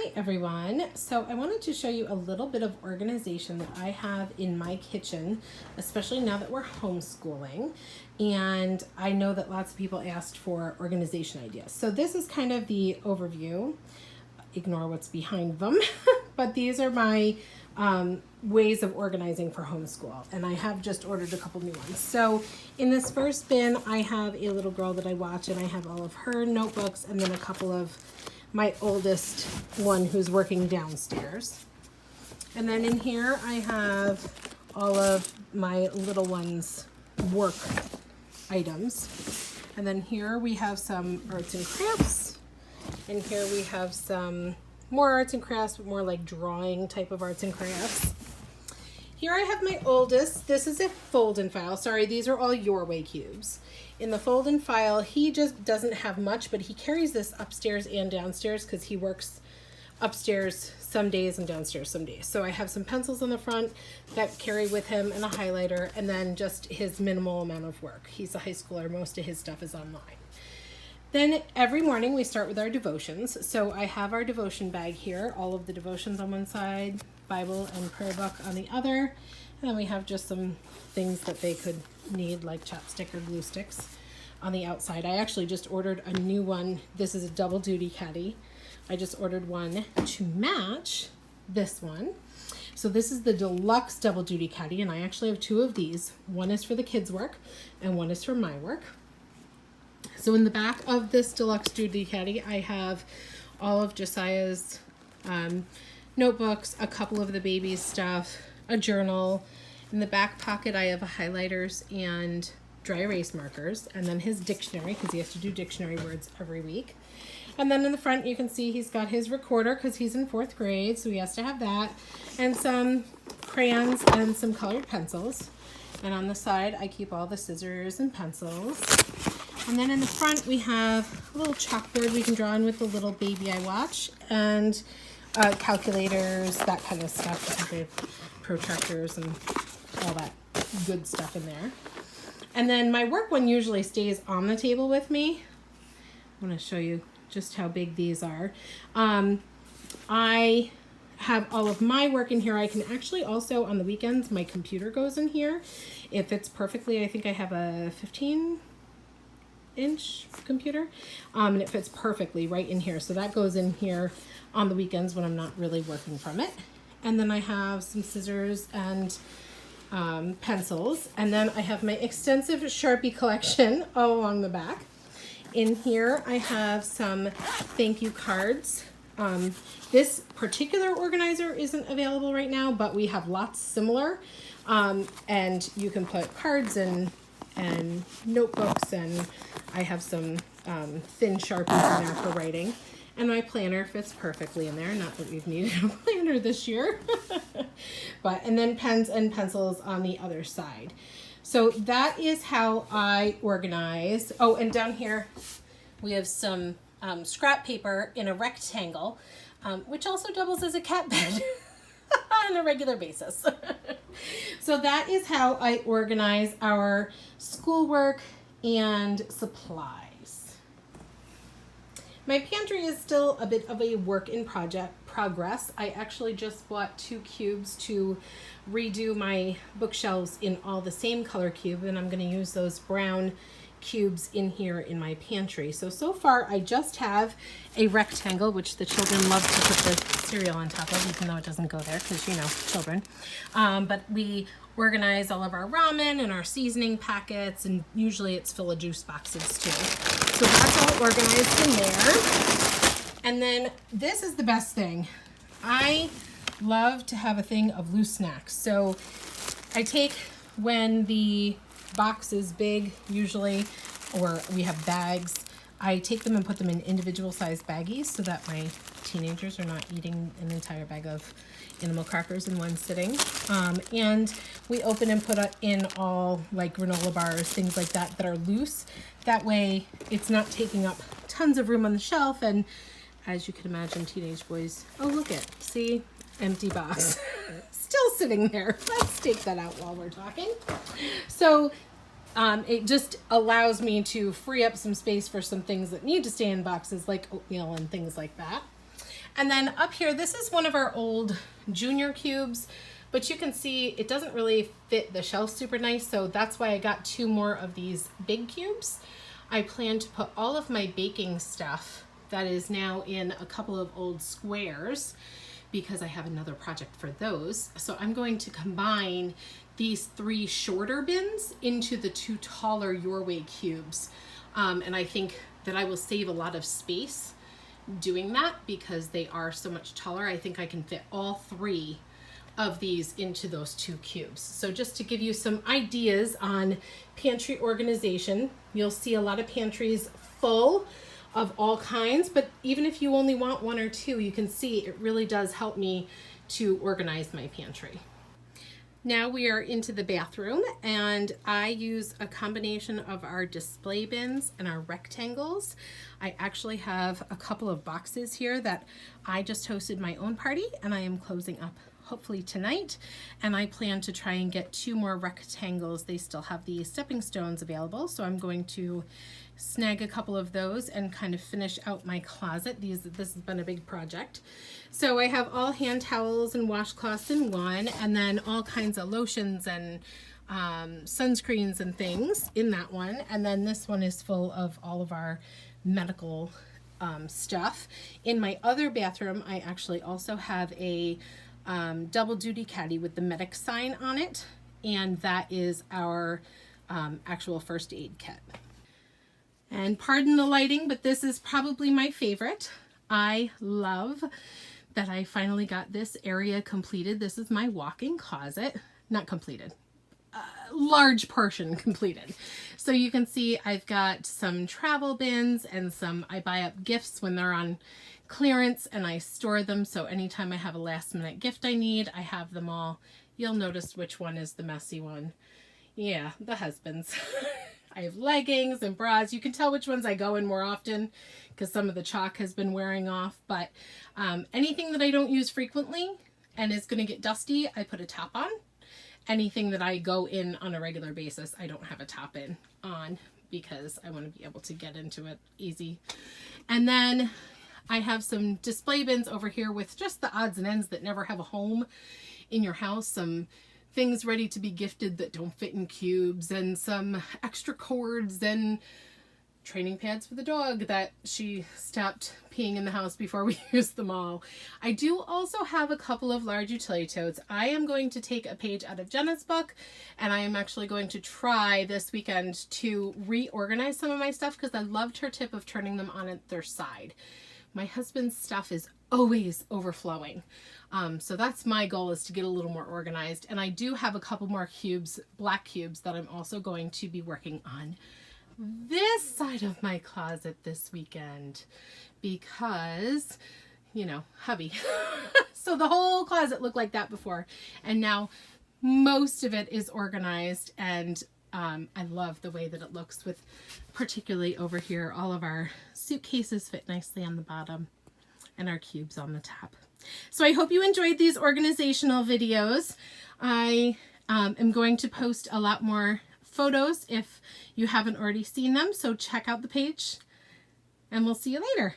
Hi everyone. So I wanted to show you a little bit of organization that I have in my kitchen, especially now that we're homeschooling. And I know that lots of people asked for organization ideas. So this is kind of the overview. Ignore what's behind them. But these are my ways of organizing for homeschool. And I have just ordered a couple new ones. So in this first bin, I have a little girl that I watch, and I have all of her notebooks and then a couple of my oldest one who's working downstairs. And then in here I have all of my little one's work items. And then here we have some arts and crafts. And here we have some more arts and crafts, but more like drawing type of arts and crafts. Here I have my oldest. This is a fold and file. Sorry, these are all Your Way cubes. In the fold and file, he just doesn't have much, but he carries this upstairs and downstairs because he works upstairs some days and downstairs some days. So I have some pencils on the front that carry with him and a highlighter, and then just his minimal amount of work. He's a high schooler. Most of his stuff is online. Then every morning we start with our devotions. So I have our devotion bag here, all of the devotions on one side, Bible and prayer book on the other. And then we have just some things that they could need, like chapstick or glue sticks on the outside. I actually just ordered a new one. This is a double duty caddy. I just ordered one to match this one. So this is the deluxe double duty caddy, and I actually have two of these. One is for the kids' work and one is for my work. So in the back of this deluxe duty caddy, I have all of Josiah's notebooks, a couple of the baby's stuff, a journal. In the back pocket, I have highlighters and dry erase markers, and then his dictionary, because he has to do dictionary words every week. And then in the front, you can see he's got his recorder because he's in 4th grade, so he has to have that, and some crayons and some colored pencils. And on the side, I keep all the scissors and pencils. And then in the front, we have a little chalkboard we can draw on with the little baby I watch, and calculators, that kind of stuff, protractors and all that good stuff in there. And then my work one usually stays on the table with me. I want to show you just how big these are. I have all of my work in here. I can actually also, on the weekends, my computer goes in here. It fits perfectly. I think I have a 15-inch computer, and it fits perfectly right in here. So that goes in here on the weekends when I'm not really working from it. And then I have some scissors and pencils. And then I have my extensive Sharpie collection all along the back. In here, I have some thank you cards. This particular organizer isn't available right now, but we have lots similar. And you can put cards and notebooks, and I have some thin Sharpies in there for writing. And my planner fits perfectly in there. Not that we've needed a planner this year. And then pens and pencils on the other side. So that is how I organize. Oh, and down here we have some scrap paper in a rectangle, which also doubles as a cat bed on a regular basis. So that is how I organize our schoolwork and supplies. My pantry is still a bit of a work in progress. I actually just bought 2 cubes to redo my bookshelves in all the same color cube, and I'm going to use those brown cubes in here in my pantry. So far I just have a rectangle, which the children love to put the cereal on top of, even though it doesn't go there because, you know, children. But we organize all of our ramen and our seasoning packets, and usually it's full of juice boxes too. So that's all organized in there. And then this is the best thing. I love to have a thing of loose snacks. So I take, when the box is big usually, or we have bags, I take them and put them in individual sized baggies so that my teenagers are not eating an entire bag of animal crackers in one sitting. And we open and put in all like granola bars, things like that that are loose. That way it's not taking up tons of room on the shelf. And as you can imagine, teenage boys, oh look it, see, empty box. Still sitting there. Let's take that out while we're talking. So it just allows me to free up some space for some things that need to stay in boxes, like oatmeal and things like that. And then up here, this is one of our old junior cubes, but you can see it doesn't really fit the shelf super nice, so that's why I got 2 more of these big cubes. I plan to put all of my baking stuff that is now in a couple of old squares because I have another project for those. So I'm going to combine these 3 shorter bins into the 2 taller Your Way cubes. And I think that I will save a lot of space doing that because they are so much taller. I think I can fit all 3 of these into those 2 cubes. So just to give you some ideas on pantry organization, you'll see a lot of pantries full of all kinds, but even if you only want 1 or 2, you can see it really does help me to organize my pantry. Now we are into the bathroom, and I use a combination of our display bins and our rectangles. I actually have a couple of boxes here that I just hosted my own party, and I am closing up hopefully tonight, and I plan to try and get 2 more rectangles. They still have the stepping stones available, so I'm going to snag a couple of those and kind of finish out my closet. This has been a big project. So I have all hand towels and washcloths in one, and then all kinds of lotions and sunscreens and things in that one, and then this one is full of all of our medical stuff. In my other bathroom, I actually also have a double duty caddy with the medic sign on it, and that is our actual first aid kit. And pardon the lighting, but this is probably my favorite. I love that I finally got this area completed. This is my walk-in closet, not completed, large portion completed. So you can see I've got some travel bins and I buy up gifts when they're on clearance and I store them. So anytime I have a last minute gift I need, I have them all. You'll notice which one is the messy one. Yeah, the husband's. I have leggings and bras. You can tell which ones I go in more often because some of the chalk has been wearing off. But anything that I don't use frequently and is going to get dusty, I put a top on. Anything that I go in on a regular basis, I don't have a top on because I want to be able to get into it easy. And then I have some display bins over here with just the odds and ends that never have a home in your house. Some things ready to be gifted that don't fit in cubes, and some extra cords and training pads for the dog that she stopped peeing in the house before we used them all. I do also have a couple of large utility totes. I am going to take a page out of Jenna's book, and I am actually going to try this weekend to reorganize some of my stuff because I loved her tip of turning them on at their side. My husband's stuff is always overflowing. So that's my goal, is to get a little more organized. And I do have a couple more cubes, black cubes, that I'm also going to be working on this side of my closet this weekend because, you know, hubby. So the whole closet looked like that before. And now most of it is organized, and I love the way that it looks, with particularly over here, all of our suitcases fit nicely on the bottom and our cubes on the top. So I hope you enjoyed these organizational videos. I am going to post a lot more photos if you haven't already seen them, so check out the page and we'll see you later.